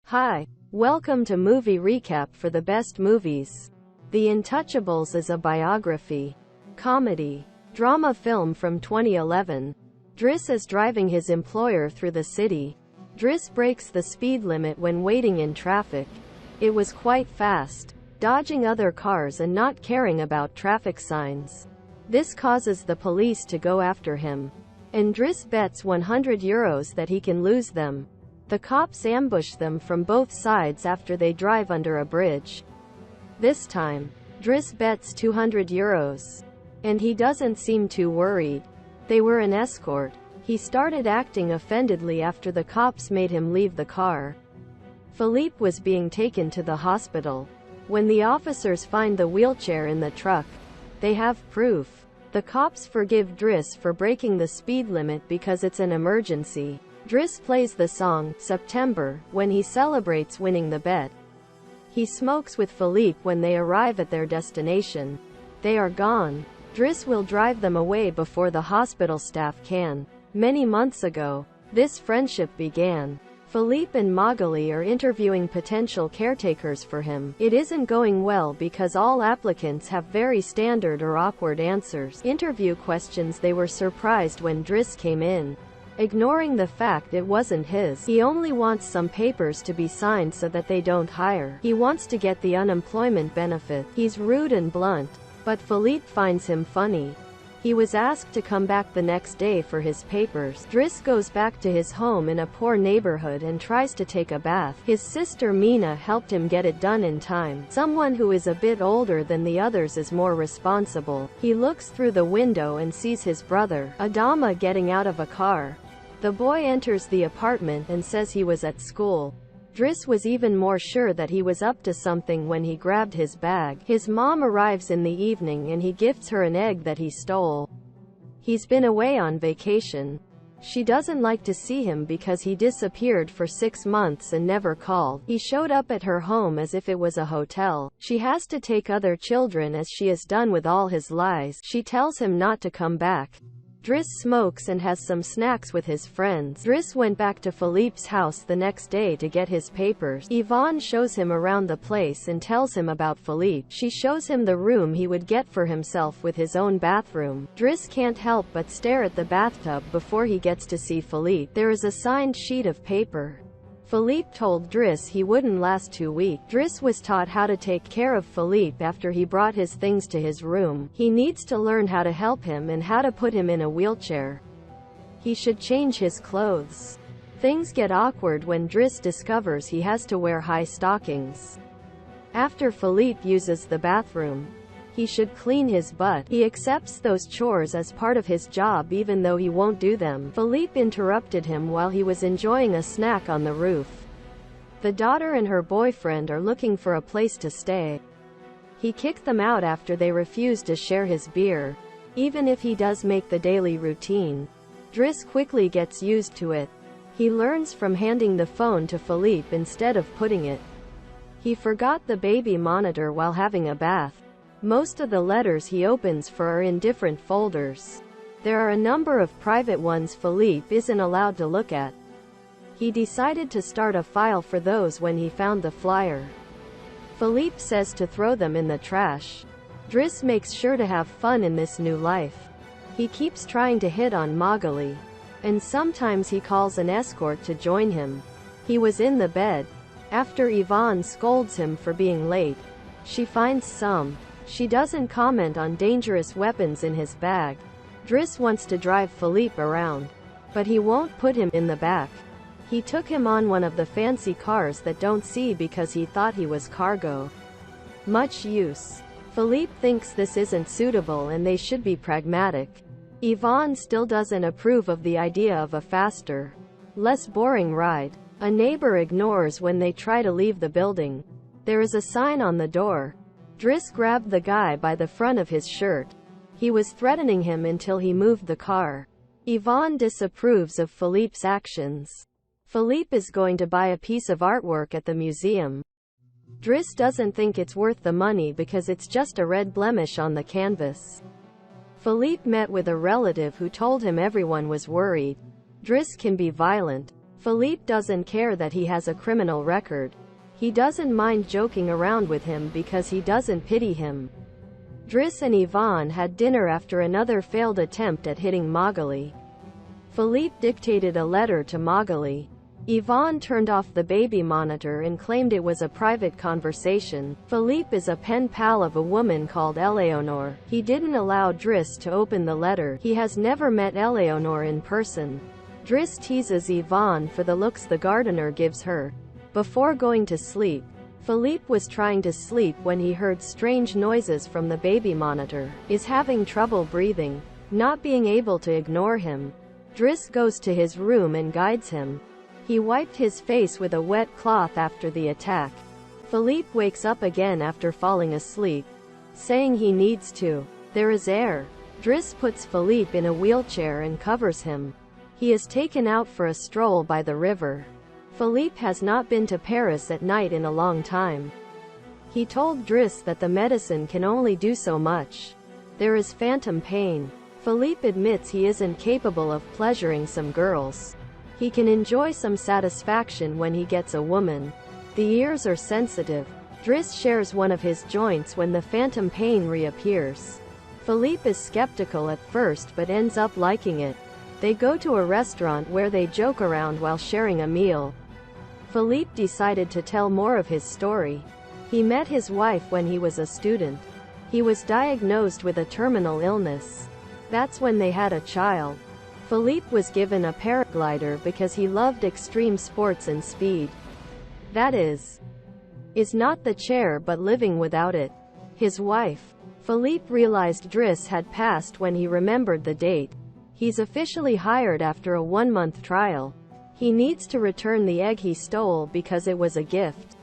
Hi, welcome to Movie Recap for the best movies. The Untouchables is a biography, comedy, drama film from 2011. Driss is driving his employer through the city. Driss breaks the speed limit when waiting in traffic. It was quite fast, dodging other cars and not caring about traffic signs. This causes the police to go after him, and Driss bets €100 that he can lose them. The cops ambush them from both sides after they drive under a bridge. This time, Driss bets €200, and he doesn't seem too worried. They were an escort. He started acting offendedly after the cops made him leave the car. Philippe was being taken to the hospital. When the officers find the wheelchair in the truck, they have proof. The cops forgive Driss for breaking the speed limit because it's an emergency. Driss plays the song, September, when he celebrates winning the bet. He smokes with Philippe when they arrive at their destination. They are gone. Driss will drive them away before the hospital staff can. Many months ago, this friendship began. Philippe and Magali are interviewing potential caretakers for him. It isn't going well because all applicants have very standard or awkward answers. Interview questions. They were surprised when Driss came in, ignoring the fact it wasn't his. He only wants some papers to be signed so that they don't hire. He wants to get the unemployment benefit. He's rude and blunt, but Philippe finds him funny. He was asked to come back the next day for his papers. Driss goes back to his home in a poor neighborhood and tries to take a bath. His sister Mina helped him get it done in time. Someone who is a bit older than the others is more responsible. He looks through the window and sees his brother, Adama, getting out of a car. The boy enters the apartment and says he was at school. Driss was even more sure that he was up to something when he grabbed his bag. His mom arrives in the evening and he gifts her an egg that he stole. He's been away on vacation. She doesn't like to see him because he disappeared for 6 months and never called. He showed up at her home as if it was a hotel. She has to take other children as she is done with all his lies. She tells him not to come back. Driss smokes and has some snacks with his friends. Driss went back to Philippe's house the next day to get his papers. Yvonne shows him around the place and tells him about Philippe. She shows him the room he would get for himself with his own bathroom. Driss can't help but stare at the bathtub before he gets to see Philippe. There is a signed sheet of paper. Philippe told Driss he wouldn't last 2 weeks. Driss was taught how to take care of Philippe after he brought his things to his room. He needs to learn how to help him and how to put him in a wheelchair. He should change his clothes. Things get awkward when Driss discovers he has to wear high stockings. After Philippe uses the bathroom, he should clean his butt. He accepts those chores as part of his job even though he won't do them. Philippe interrupted him while he was enjoying a snack on the roof. The daughter and her boyfriend are looking for a place to stay. He kicked them out after they refused to share his beer. Even if he does make the daily routine, Driss quickly gets used to it. He learns from handing the phone to Philippe instead of putting it. He forgot the baby monitor while having a bath. Most of the letters he opens for are in different folders. There are a number of private ones Philippe isn't allowed to look at. He decided to start a file for those when he found the flyer. Philippe says to throw them in the trash. Driss makes sure to have fun in this new life. He keeps trying to hit on Magali, and sometimes he calls an escort to join him. He was in the bed. After Yvonne scolds him for being late, she finds some. She doesn't comment on dangerous weapons in his bag. Driss wants to drive Philippe around, but he won't put him in the back. He took him on one of the fancy cars that don't see because he thought he was cargo. Much use. Philippe thinks this isn't suitable and they should be pragmatic. Yvonne still doesn't approve of the idea of a faster, less boring ride. A neighbor ignores when they try to leave the building. There is a sign on the door. Driss grabbed the guy by the front of his shirt. He was threatening him until he moved the car. Yvonne disapproves of Philippe's actions. Philippe is going to buy a piece of artwork at the museum. Driss doesn't think it's worth the money because it's just a red blemish on the canvas. Philippe met with a relative who told him everyone was worried. Driss can be violent. Philippe doesn't care that he has a criminal record. He doesn't mind joking around with him because he doesn't pity him. Driss and Yvonne had dinner after another failed attempt at hitting Magali. Philippe dictated a letter to Magali. Yvonne turned off the baby monitor and claimed it was a private conversation. Philippe is a pen pal of a woman called Eleonore. He didn't allow Driss to open the letter. He has never met Eleonore in person. Driss teases Yvonne for the looks the gardener gives her. Before going to sleep, Philippe was trying to sleep when he heard strange noises from the baby monitor. Is having trouble breathing. Not being able to ignore him, Driss goes to his room and guides him. He wiped his face with a wet cloth after the attack. Philippe wakes up again after falling asleep, saying he needs to. There is air. Driss puts Philippe in a wheelchair and covers him. He is taken out for a stroll by the river. Philippe has not been to Paris at night in a long time. He told Driss that the medicine can only do so much. There is phantom pain. Philippe admits he isn't capable of pleasuring some girls. He can enjoy some satisfaction when he gets a woman. The ears are sensitive. Driss shares one of his joints when the phantom pain reappears. Philippe is skeptical at first but ends up liking it. They go to a restaurant where they joke around while sharing a meal. Philippe decided to tell more of his story. He met his wife when he was a student. He was diagnosed with a terminal illness. That's when they had a child. Philippe was given a paraglider because he loved extreme sports and speed. That is not the chair but living without it. His wife. Philippe realized Driss had passed when he remembered the date. He's officially hired after a 1-month trial. He needs to return the egg he stole because it was a gift.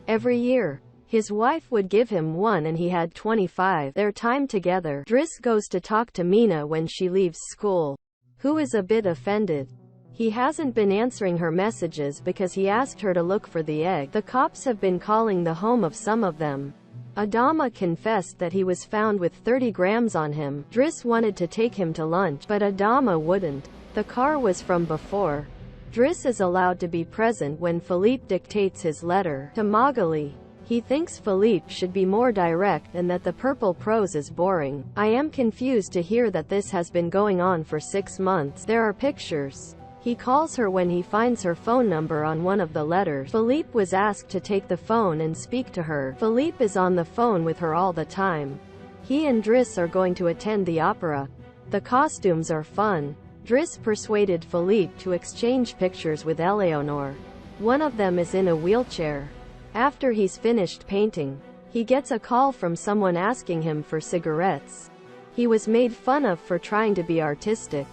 Every year, his wife would give him one and he had 25. Their time together. Driss goes to talk to Mina when she leaves school, who is a bit offended. He hasn't been answering her messages because he asked her to look for the egg. The cops have been calling the home of some of them. Adama confessed that he was found with 30 grams on him. Driss wanted to take him to lunch, but Adama wouldn't. The car was from before. Driss is allowed to be present when Philippe dictates his letter to Magali. He thinks Philippe should be more direct and that the purple prose is boring. I am confused to hear that this has been going on for 6 months. There are pictures. He calls her when he finds her phone number on one of the letters. Philippe was asked to take the phone and speak to her. Philippe is on the phone with her all the time. He and Driss are going to attend the opera. The costumes are fun. Driss persuaded Philippe to exchange pictures with Eleonore. One of them is in a wheelchair. After he's finished painting, he gets a call from someone asking him for cigarettes. He was made fun of for trying to be artistic.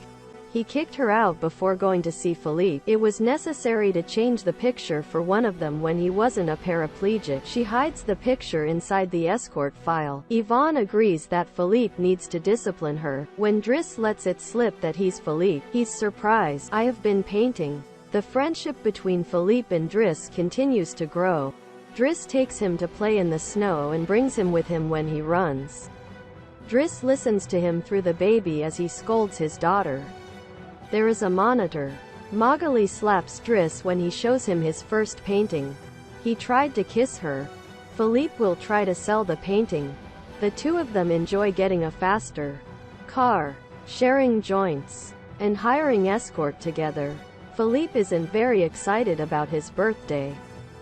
He kicked her out before going to see Philippe. It was necessary to change the picture for one of them when he wasn't a paraplegic. She hides the picture inside the escort file. Yvonne agrees that Philippe needs to discipline her. When Driss lets it slip that he's Philippe, he's surprised. I have been painting. The friendship between Philippe and Driss continues to grow. Driss takes him to play in the snow and brings him with him when he runs. Driss listens to him through the baby as he scolds his daughter. There is a monitor. Magali slaps Driss when he shows him his first painting. He tried to kiss her. Philippe will try to sell the painting. The two of them enjoy getting a faster car, sharing joints, and hiring escort together. Philippe isn't very excited about his birthday.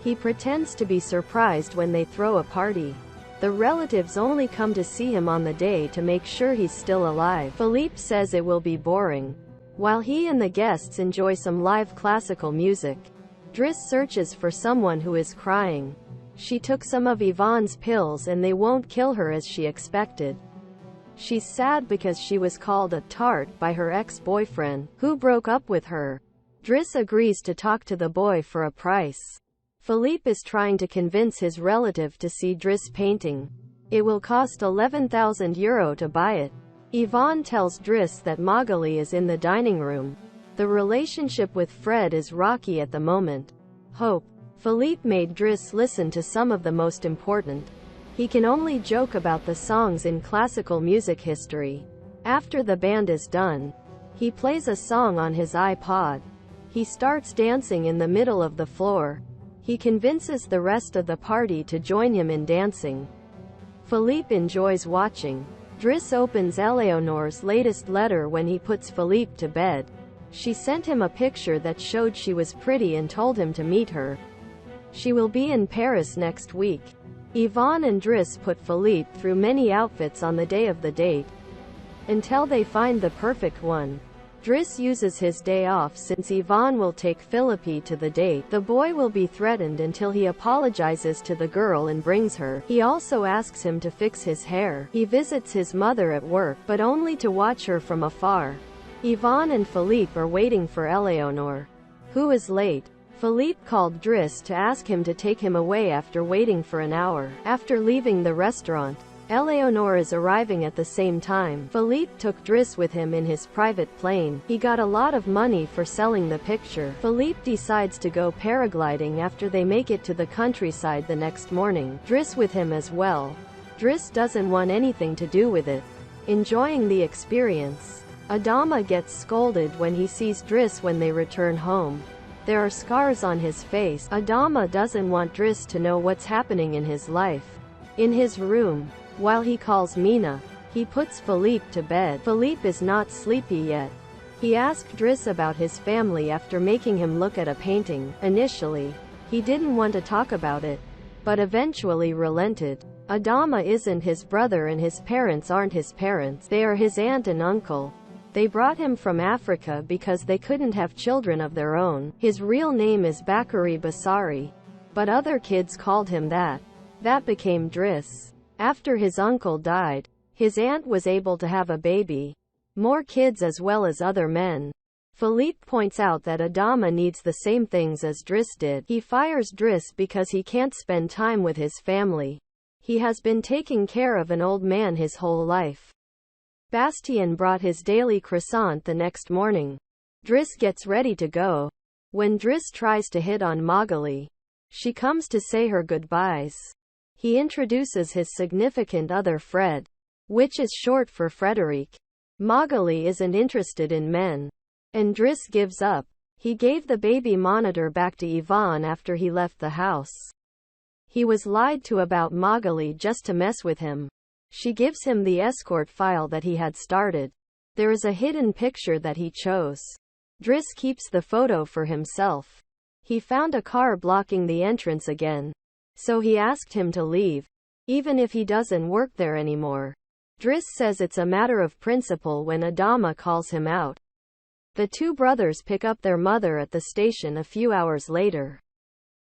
He pretends to be surprised when they throw a party. The relatives only come to see him on the day to make sure he's still alive. Philippe says it will be boring, while he and the guests enjoy some live classical music. Driss searches for someone who is crying. She took some of Yvonne's pills and they won't kill her as she expected. She's sad because she was called a tart by her ex-boyfriend, who broke up with her. Driss agrees to talk to the boy for a price. Philippe is trying to convince his relative to see Driss painting. It will cost 11,000 euro to buy it. Yvonne tells Driss that Magali is in the dining room. The relationship with Fred is rocky at the moment. Hope. Philippe made Driss listen to some of the most important. He can only joke about the songs in classical music history. After the band is done, he plays a song on his iPod. He starts dancing in the middle of the floor. He convinces the rest of the party to join him in dancing. Philippe enjoys watching. Driss opens Eleanor's latest letter when he puts Philippe to bed. She sent him a picture that showed she was pretty and told him to meet her. She will be in Paris next week. Yvonne and Driss put Philippe through many outfits on the day of the date, until they find the perfect one. Driss uses his day off since Yvonne will take Philippe to the date. The boy will be threatened until he apologizes to the girl and brings her. He also asks him to fix his hair. He visits his mother at work, but only to watch her from afar. Yvonne and Philippe are waiting for Eleanor, who is late. Philippe called Driss to ask him to take him away after waiting for an hour. After leaving the restaurant, Eleanor is arriving at the same time. Philippe took Driss with him in his private plane. He got a lot of money for selling the picture. Philippe decides to go paragliding after they make it to the countryside the next morning. Driss with him as well. Driss doesn't want anything to do with it. Enjoying the experience. Adama gets scolded when he sees Driss when they return home. There are scars on his face. Adama doesn't want Driss to know what's happening in his life. In his room, while he calls Mina, he puts Philippe to bed. Philippe is not sleepy yet. He asked Driss about his family after making him look at a painting. Initially, he didn't want to talk about it, but eventually relented. Adama isn't his brother and his parents aren't his parents. They are his aunt and uncle. They brought him from Africa because they couldn't have children of their own. His real name is Bakary Basari, but other kids called him that. That became Driss. After his uncle died, his aunt was able to have a baby. More kids as well as other men. Philippe points out that Adama needs the same things as Driss did. He fires Driss because he can't spend time with his family. He has been taking care of an old man his whole life. Bastien brought his daily croissant the next morning. Driss gets ready to go. When Driss tries to hit on Magali, she comes to say her goodbyes. He introduces his significant other Fred, which is short for Frederic. Magali isn't interested in men, and Driss gives up. He gave the baby monitor back to Yvonne after he left the house. He was lied to about Magali just to mess with him. She gives him the escort file that he had started. There is a hidden picture that he chose. Driss keeps the photo for himself. He found a car blocking the entrance again, so he asked him to leave, even if he doesn't work there anymore. Driss says it's a matter of principle when Adama calls him out. The two brothers pick up their mother at the station a few hours later.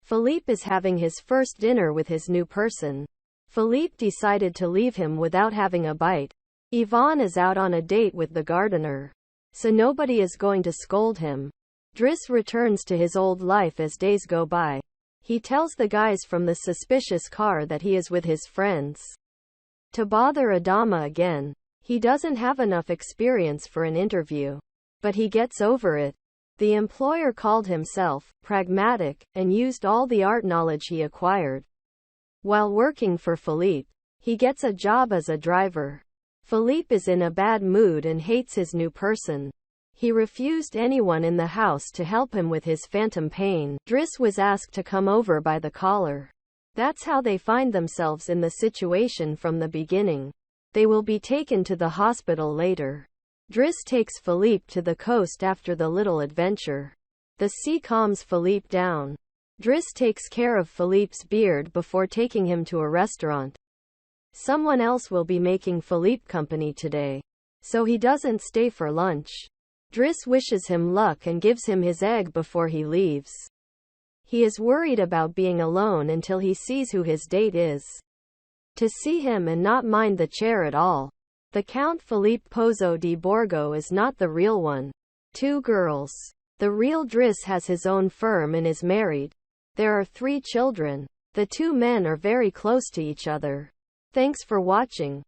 Philippe is having his first dinner with his new person. Philippe decided to leave him without having a bite. Yvonne is out on a date with the gardener, so nobody is going to scold him. Driss returns to his old life as days go by. He tells the guys from the suspicious car that he is with his friends to bother Adama again. He doesn't have enough experience for an interview, but he gets over it. The employer called himself pragmatic and used all the art knowledge he acquired while working for Philippe. He gets a job as a driver. Philippe is in a bad mood and hates his new person. He refused anyone in the house to help him with his phantom pain. Driss was asked to come over by the caller. That's how they find themselves in the situation from the beginning. They will be taken to the hospital later. Driss takes Philippe to the coast after the little adventure. The sea calms Philippe down. Driss takes care of Philippe's beard before taking him to a restaurant. Someone else will be making Philippe company today, so he doesn't stay for lunch. Driss wishes him luck and gives him his egg before he leaves. He is worried about being alone until he sees who his date is. To see him and not mind the chair at all. The Count Philippe Pozzo di Borgo is not the real one. Two girls. The real Driss has his own firm and is married. There are 3 children. The two men are very close to each other. Thanks for watching.